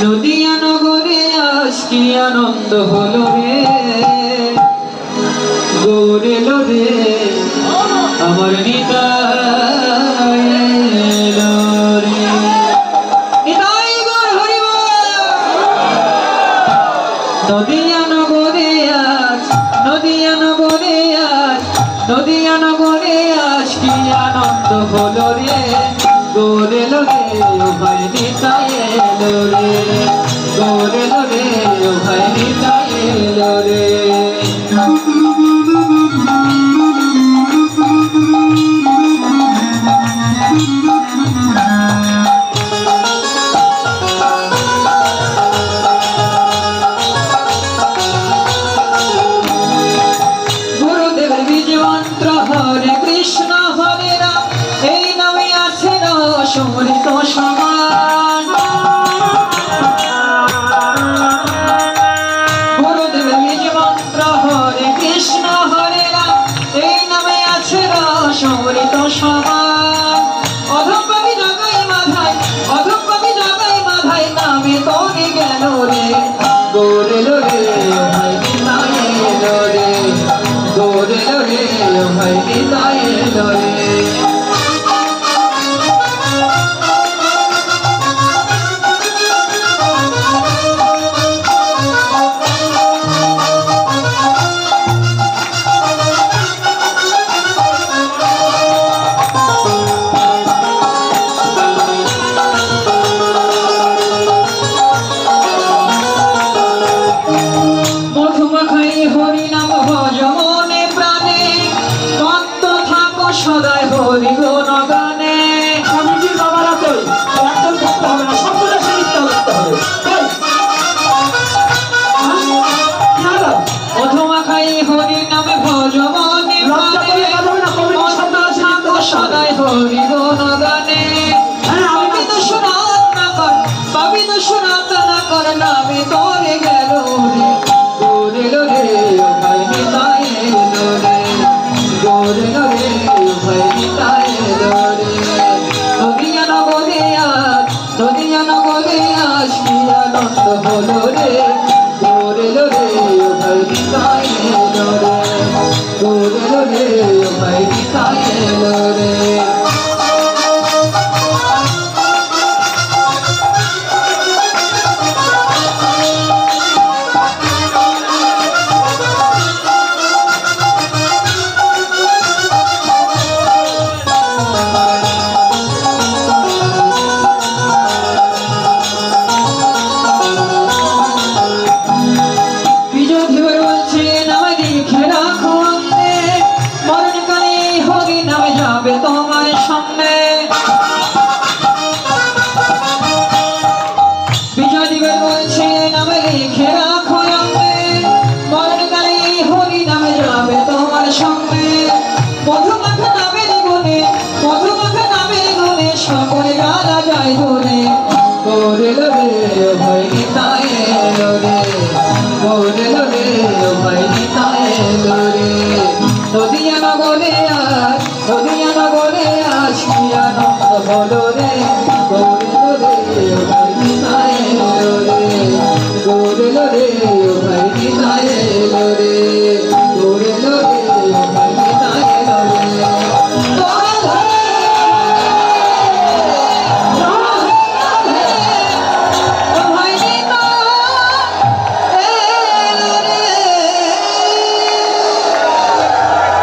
নদিয়া নগরে আজ কি আনন্দ হলো রে, গৌর এলো রে আমার নিতাই এলো রে, নিতাই গৌর হরি বল। নদিয়া নগরে আজ, নদিয়া নগরে আজ, নদিয়া নগরে আজ কি আনন্দ হলো রে, গৌর এলো রে ও ভাই নিতাই এলো রে, গৌর এলো রে ও ভাই নিতাই এলো রে। গুরুদেবের বীজ মন্ত্র হরে কৃষ্ণ হরে রাম, এই নামে আছে সমৃত সমান। গুরুদেবের বীজ মন্ত্র হরে কৃষ্ণ হরে রাম, এই নামে আছে সমৃত সমান। অধঃপাপী জগাই মাধায়, অধঃপাপী জগাই মাধায় নামে তোরে গেল রে, গৌর এলো রে ভাই নিতাই এলো রে, গৌর এলো রে ভাই নিতাই এলো রে। হরি নাম ভজ মনে প্রাণে, মত্ত থাকো সদাই হরি গুণ গানে। স্বামীজির বাবার হাতে একজন থাকতে হবে না, সবগুলো সেই করতে হবে। অথবা খাই হরি নামে ভজ মনে প্রাণে, মত্ত থাকো সদাই হরি গুণ গানে। পাপি দোষরাত না কর, পাপি দোষরাত না কর, নামে তোরে গেল রে, গৌর এলো রে ভাই নিতাই এলো রে, গৌর এলো রে ভাই নিতাই এলো রে। নদিয়া নগরে আজ, নদিয়া নগরে আজ কি আনন্দ হলো রে, গৌর এলো রে ভাই নিতাই এলো রে, গৌর এলো রে ভাই নিতাই এলো রে। তোমার সামনে বিজয় দিবে বলছে নামে লিখে রাখো নামে, মরণকালে হরি নামে যাবে তোমার সামনে। মধুমাখা নামের গুণে, মধুমাখা নামের গুণে সকলে গালা যায় ধরে, গৌর এলো রে ভাই নিতাই এলো রে, গৌর এলো রে ভাই নিতাই এলো রে। নদিয়া নগরে আজ, নদিয়া নগরে আজ কি আনন্দ হলো রে।